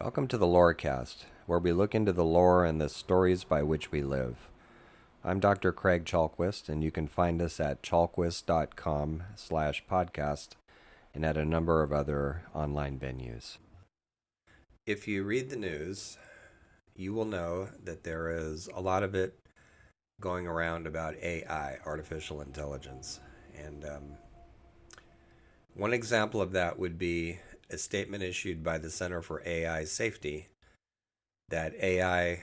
Welcome to the Lorecast, where we look into the lore and the stories by which we live. I'm Dr. Craig Chalquist, and you can find us at chalquist.com/podcast and at a number of other online venues. If you read the news, you will know that there is a lot of it going around about AI, artificial intelligence. And one example of that would be a statement issued by the Center for AI Safety that AI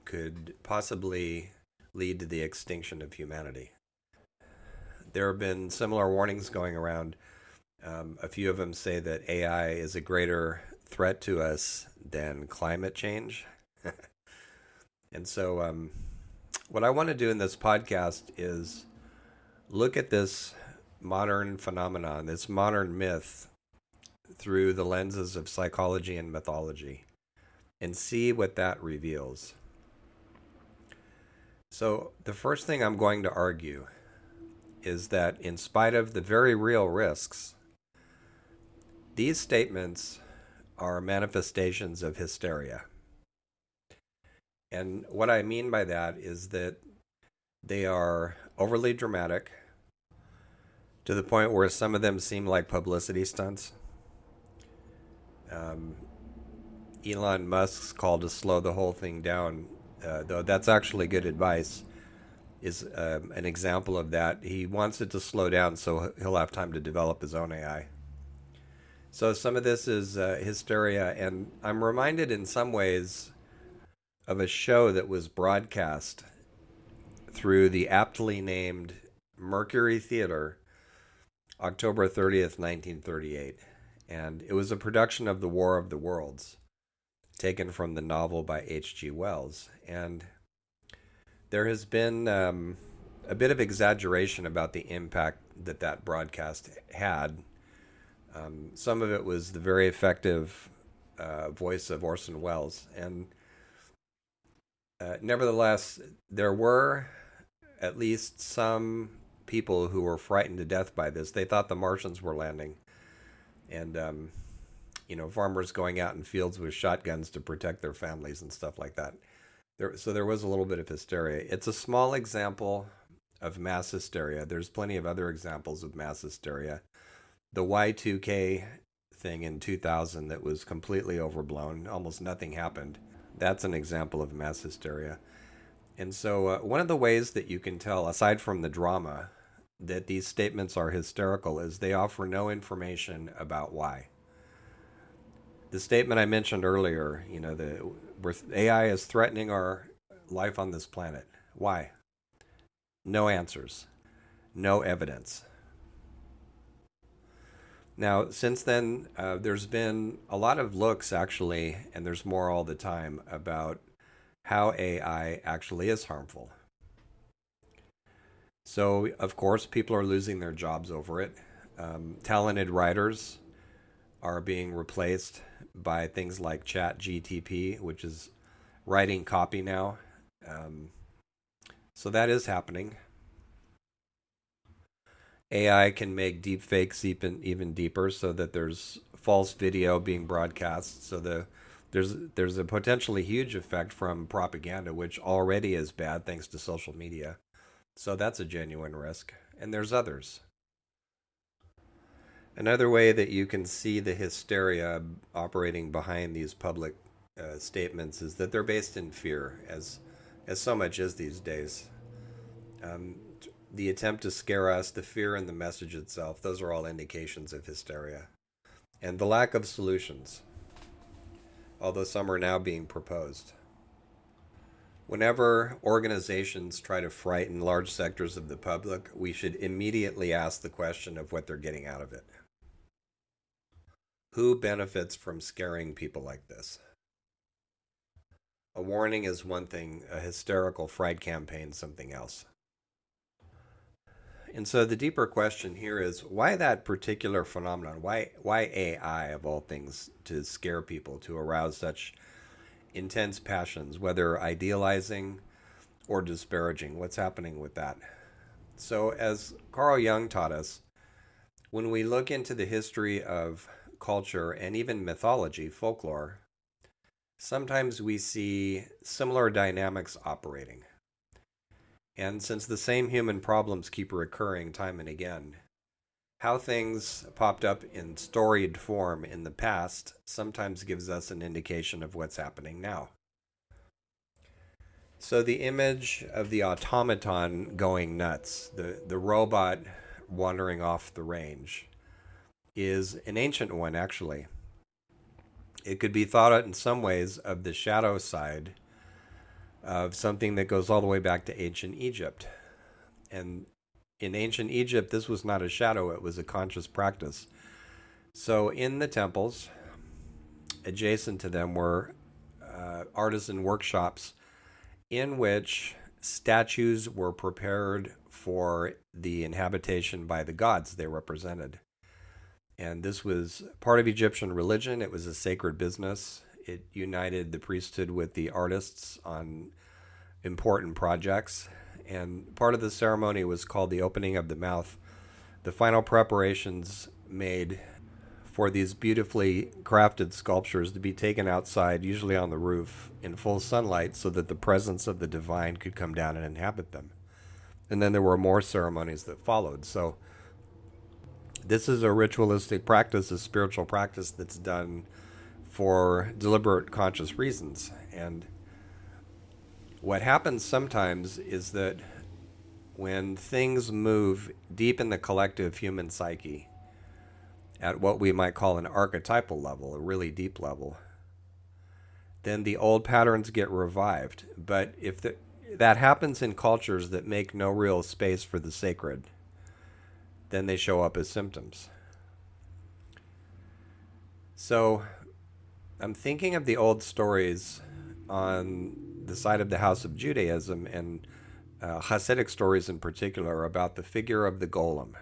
could possibly lead to the extinction of humanity. There have been similar warnings going around. A few of them say that AI is a greater threat to us than climate change. And so, what I want to do in this podcast is look at this modern phenomenon, this modern myth, through the lenses of psychology and mythology, and see what that reveals. So, the first thing I'm going to argue is that in spite of the very real risks, these statements are manifestations of hysteria. And what I mean by that is that they are overly dramatic to the point where some of them seem like publicity stunts. Elon Musk's call to slow the whole thing down, though that's actually good advice, is an example of that. He wants it to slow down so he'll have time to develop his own AI. So some of this is hysteria, and I'm reminded in some ways of a show that was broadcast through the aptly named Mercury Theater, October 30th, 1938. And it was a production of The War of the Worlds, taken from the novel by H.G. Wells. And there has been a bit of exaggeration about the impact that that broadcast had. Some of it was the very effective voice of Orson Welles. And nevertheless, there were at least some people who were frightened to death by this. They thought the Martians were landing. And, farmers going out in fields with shotguns to protect their families and stuff like that. So there was a little bit of hysteria. It's a small example of mass hysteria. There's plenty of other examples of mass hysteria. The Y2K thing in 2000 that was completely overblown, almost nothing happened. That's an example of mass hysteria. And so one of the ways that you can tell, aside from the drama, that these statements are hysterical is they offer no information about why. The statement I mentioned earlier, AI is threatening our life on this planet. Why? No answers. No evidence. Now, since then, there's been a lot of looks, actually, and there's more all the time, about how AI actually is harmful. So, of course, people are losing their jobs over it. Talented writers are being replaced by things like ChatGTP, which is writing copy now. So that is happening. AI can make deep fakes even deeper, so that there's false video being broadcast. So there's a potentially huge effect from propaganda, which already is bad thanks to social media. So that's a genuine risk. And there's others. Another way that you can see the hysteria operating behind these public statements is that they're based in fear, as so much is these days. The attempt to scare us, the fear in the message itself, those are all indications of hysteria. And the lack of solutions, although some are now being proposed. Whenever organizations try to frighten large sectors of the public, we should immediately ask the question of what they're getting out of it. Who benefits from scaring people like this? A warning is one thing, a hysterical fright campaign something else. And so the deeper question here is, why that particular phenomenon? Why AI, of all things, to scare people, to arouse such intense passions, whether idealizing or disparaging? What's happening with that? So as Carl Jung taught us, when we look into the history of culture and even mythology, folklore, sometimes we see similar dynamics operating. And since the same human problems keep recurring time and again, how things popped up in storied form in the past sometimes gives us an indication of what's happening now. So the image of the automaton going nuts, the robot wandering off the range, is an ancient one, actually. It could be thought of in some ways of the shadow side of something that goes all the way back to ancient Egypt. And in ancient Egypt, this was not a shadow, it was a conscious practice. So in the temples, adjacent to them were artisan workshops in which statues were prepared for the inhabitation by the gods they represented. And this was part of Egyptian religion. It was a sacred business. It united the priesthood with the artists on important projects. And part of the ceremony was called the opening of the mouth. The final preparations made for these beautifully crafted sculptures to be taken outside, usually on the roof, in full sunlight, so that the presence of the divine could come down and inhabit them. And then there were more ceremonies that followed. So this is a ritualistic practice, a spiritual practice that's done for deliberate, conscious reasons. And what happens sometimes is that when things move deep in the collective human psyche, at what we might call an archetypal level, a really deep level, then the old patterns get revived. But if that happens in cultures that make no real space for the sacred, then they show up as symptoms. So I'm thinking of the old stories on the side of the House of Judaism, and Hasidic stories in particular, about the figure of the golem.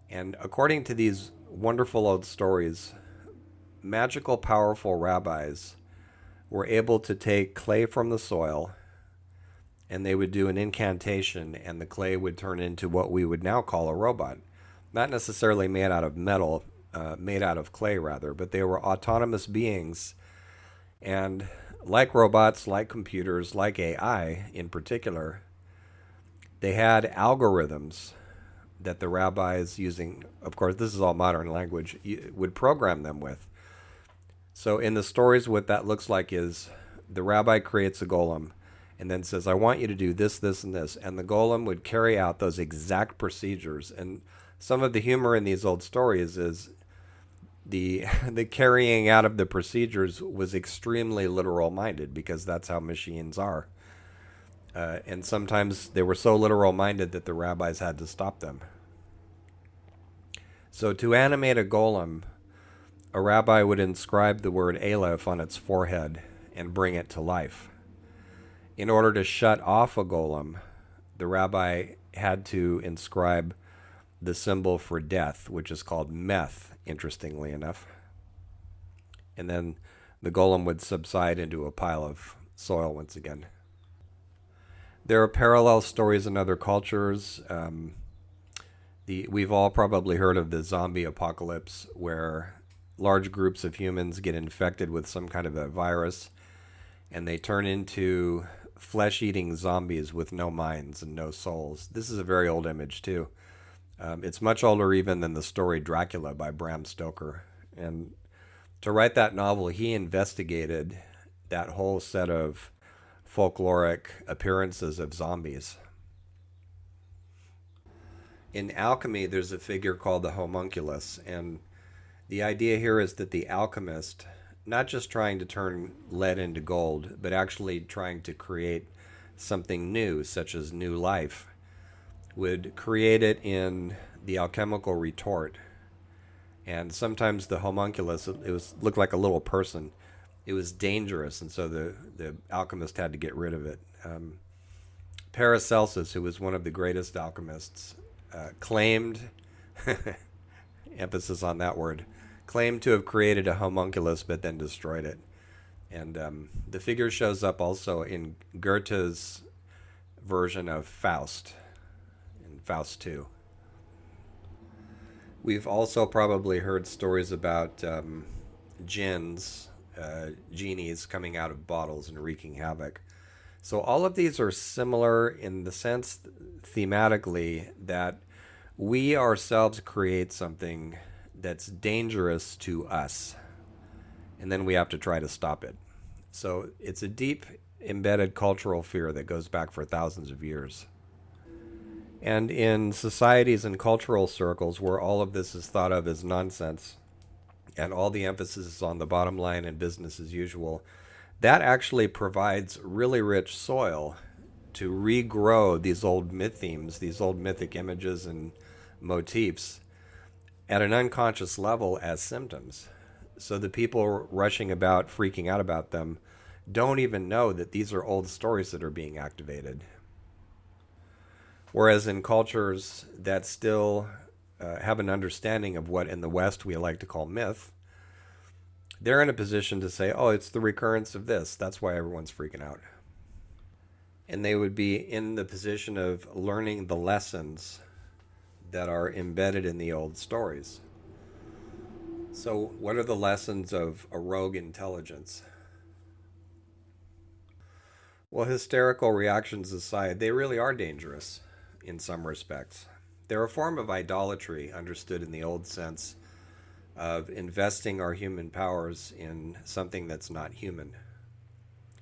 And according to these wonderful old stories, magical, powerful rabbis were able to take clay from the soil, and they would do an incantation, and the clay would turn into what we would now call a robot. Not necessarily made out of metal, made out of clay rather, but they were autonomous beings. And like robots, like computers, like AI in particular, they had algorithms that the rabbis, using, of course, this is all modern language, would program them with. So in the stories, what that looks like is the rabbi creates a golem and then says, I want you to do this, this, and this. And the golem would carry out those exact procedures. And some of the humor in these old stories is the carrying out of the procedures was extremely literal minded, because that's how machines are. And sometimes they were so literal minded that the rabbis had to stop them. So to animate a golem, a rabbi would inscribe the word Aleph on its forehead and bring it to life. In order to shut off a golem, the rabbi had to inscribe the symbol for death, which is called meth, interestingly enough. And then the golem would subside into a pile of soil once again. There are parallel stories in other cultures. We've all probably heard of the zombie apocalypse, where large groups of humans get infected with some kind of a virus, and they turn into flesh-eating zombies with no minds and no souls. This is a very old image, too. It's much older even than the story Dracula by Bram Stoker. And to write that novel, he investigated that whole set of folkloric appearances of zombies. In alchemy, there's a figure called the homunculus, and the idea here is that the alchemist, not just trying to turn lead into gold, but actually trying to create something new, such as new life, would create it in the alchemical retort. And sometimes the homunculus, looked like a little person. It was dangerous, and so the alchemist had to get rid of it. Paracelsus, who was one of the greatest alchemists, claimed, emphasis on that word, claimed to have created a homunculus but then destroyed it. And the figure shows up also in Goethe's version of Faust, in Faust II. We've also probably heard stories about jinns genies coming out of bottles and wreaking havoc. So all of these are similar in the sense, thematically, that we ourselves create something that's dangerous to us, and then we have to try to stop it. So it's a deep embedded cultural fear that goes back for thousands of years. And in societies and cultural circles where all of this is thought of as nonsense and all the emphasis is on the bottom line and business as usual, that actually provides really rich soil to regrow these old myth themes, these old mythic images and motifs at an unconscious level as symptoms. So the people rushing about, freaking out about them, don't even know that these are old stories that are being activated. Whereas in cultures that still have an understanding of what in the West we like to call myth, they're in a position to say, oh, it's the recurrence of this. That's why everyone's freaking out. And they would be in the position of learning the lessons that are embedded in the old stories. So, what are the lessons of a rogue intelligence? Well, hysterical reactions aside, they really are dangerous in some respects. They're a form of idolatry, understood in the old sense of investing our human powers in something that's not human.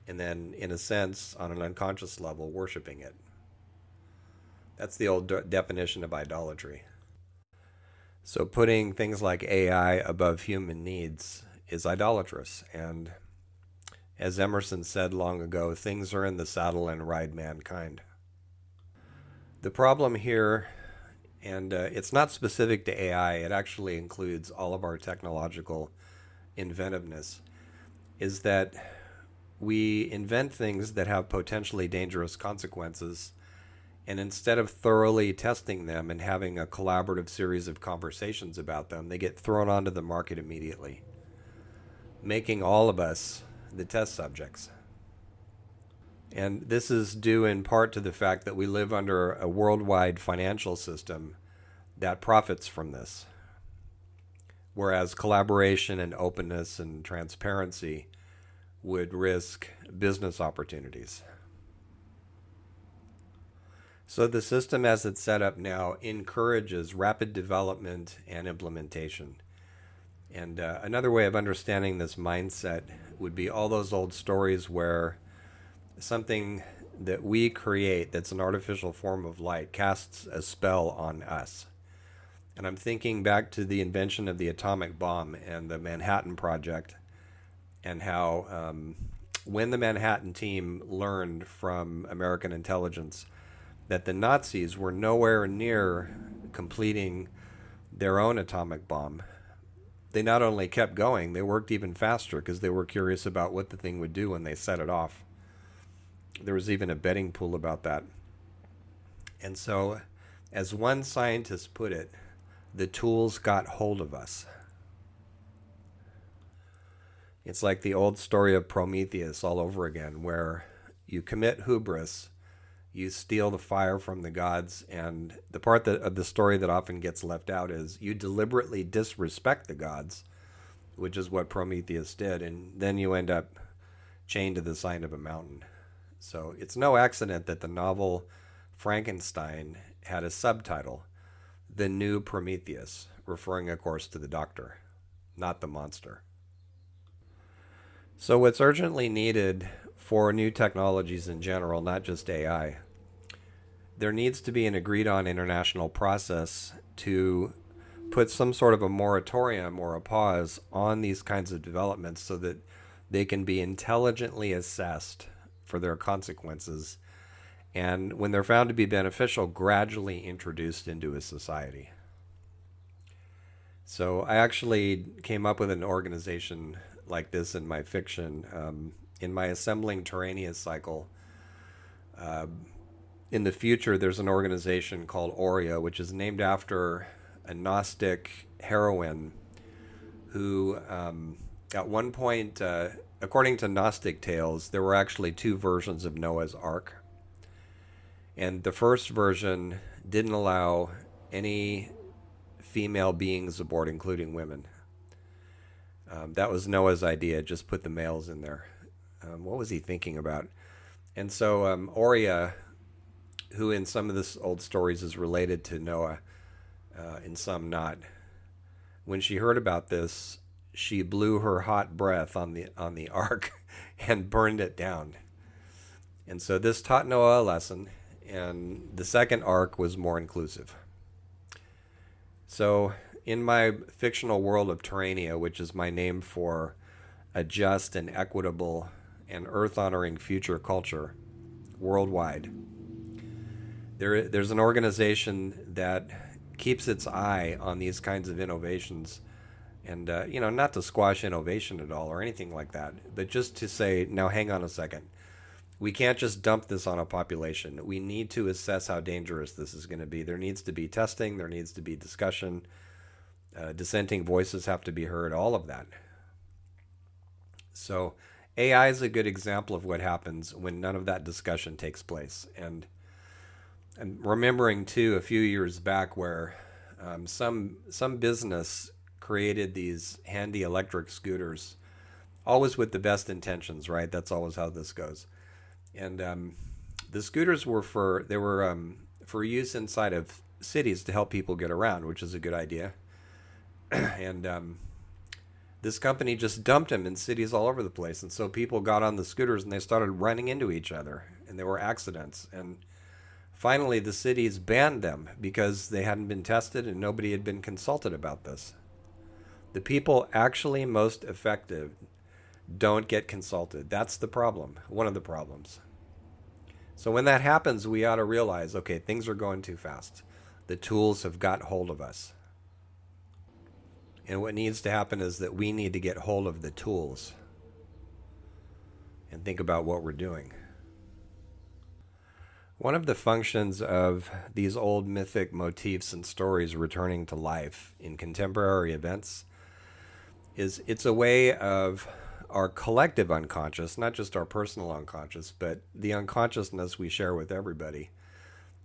And then, in a sense, on an unconscious level, worshiping it. That's the old definition of idolatry. So putting things like AI above human needs is idolatrous. And as Emerson said long ago, things are in the saddle and ride mankind. The problem here, and it's not specific to AI, it actually includes all of our technological inventiveness, is that we invent things that have potentially dangerous consequences, and instead of thoroughly testing them and having a collaborative series of conversations about them, they get thrown onto the market immediately, making all of us the test subjects. And this is due in part to the fact that we live under a worldwide financial system that profits from this, whereas collaboration and openness and transparency would risk business opportunities. So the system as it's set up now encourages rapid development and implementation. And another way of understanding this mindset would be all those old stories where something that we create that's an artificial form of light casts a spell on us. And I'm thinking back to the invention of the atomic bomb and the Manhattan Project, and how when the Manhattan team learned from American intelligence that the Nazis were nowhere near completing their own atomic bomb, they not only kept going, they worked even faster because they were curious about what the thing would do when they set it off. There was even a betting pool about that. And so, as one scientist put it, the tools got hold of us. It's like the old story of Prometheus all over again, where you commit hubris, you steal the fire from the gods, and the part of the story that often gets left out is you deliberately disrespect the gods, which is what Prometheus did, and then you end up chained to the side of a mountain. So it's no accident that the novel Frankenstein had a subtitle, The New Prometheus, referring, of course, to the doctor, not the monster. So what's urgently needed for new technologies in general, not just AI, there needs to be an agreed-on international process to put some sort of a moratorium or a pause on these kinds of developments so that they can be intelligently assessed for their consequences, and when they're found to be beneficial, gradually introduced into a society. So I actually came up with an organization like this in my fiction. In my Assembling Terranius cycle, in the future, there's an organization called Aurea, which is named after a Gnostic heroine who, at one point, according to Gnostic tales, there were actually two versions of Noah's Ark. And the first version didn't allow any female beings aboard, including women. That was Noah's idea. Just put the males in there. What was he thinking about? And so Oria, who in some of this old stories is related to Noah, in some not. When she heard about this, she blew her hot breath on the ark and burned it down. And so this taught Noah a lesson, and the second ark was more inclusive. So in my fictional world of Terrania, which is my name for a just and equitable and earth honoring future culture worldwide, there's an organization that keeps its eye on these kinds of innovations, and not to squash innovation at all or anything like that, but just to say, now hang on a second. We can't just dump this on a population. We need to assess how dangerous this is going to be. There needs to be testing. There needs to be discussion. Dissenting voices have to be heard. All of that. So AI is a good example of what happens when none of that discussion takes place. And I'm remembering too a few years back where some business created these handy electric scooters, always with the best intentions, right? That's always how this goes. And the scooters were for use inside of cities to help people get around, which is a good idea. And this company just dumped them in cities all over the place, and so people got on the scooters and they started running into each other, and there were accidents. And finally, the cities banned them because they hadn't been tested and nobody had been consulted about this. The people actually most effective don't get consulted. That's the problem, one of the problems. So when that happens, we ought to realize, okay, things are going too fast. The tools have got hold of us. And what needs to happen is that we need to get hold of the tools and think about what we're doing. One of the functions of these old mythic motifs and stories returning to life in contemporary events is it's a way of our collective unconscious, not just our personal unconscious, but the unconsciousness we share with everybody.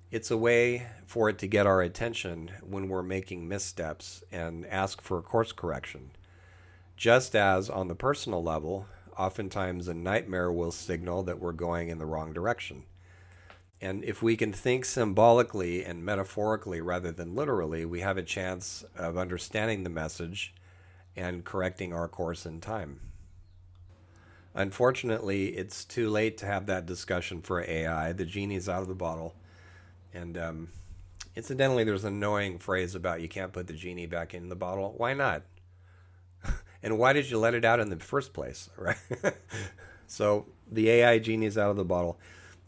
It's a way for it to get our attention when we're making missteps and ask for a course correction. Just as on the personal level, oftentimes a nightmare will signal that we're going in the wrong direction. And if we can think symbolically and metaphorically rather than literally, we have a chance of understanding the message and correcting our course in time. Unfortunately, it's too late to have that discussion for AI. The genie's out of the bottle. And incidentally, there's an annoying phrase about you can't put the genie back in the bottle. Why not? And why did you let it out in the first place, right? So the AI genie's out of the bottle.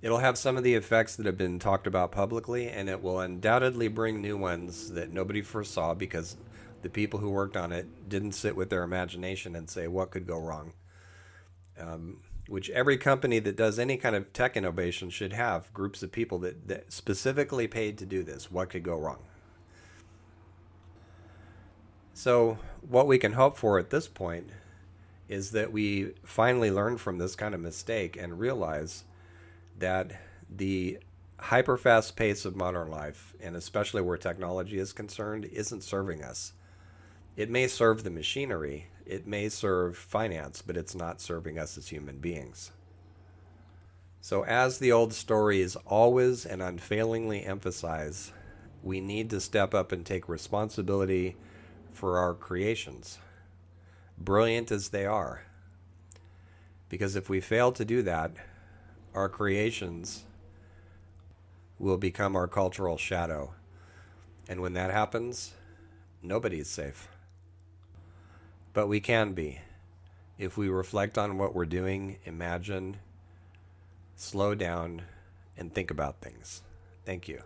It'll have some of the effects that have been talked about publicly, and it will undoubtedly bring new ones that nobody foresaw because the people who worked on it didn't sit with their imagination and say, what could go wrong? Which every company that does any kind of tech innovation should have groups of people that specifically paid to do this. What could go wrong? So what we can hope for at this point is that we finally learn from this kind of mistake and realize that the hyper-fast pace of modern life, and especially where technology is concerned, isn't serving us. It may serve the machinery, it may serve finance, but it's not serving us as human beings. So as the old stories always and unfailingly emphasize, we need to step up and take responsibility for our creations, brilliant as they are. Because if we fail to do that, our creations will become our cultural shadow. And when that happens, nobody's safe. But we can be. If we reflect on what we're doing, imagine, slow down, and think about things. Thank you.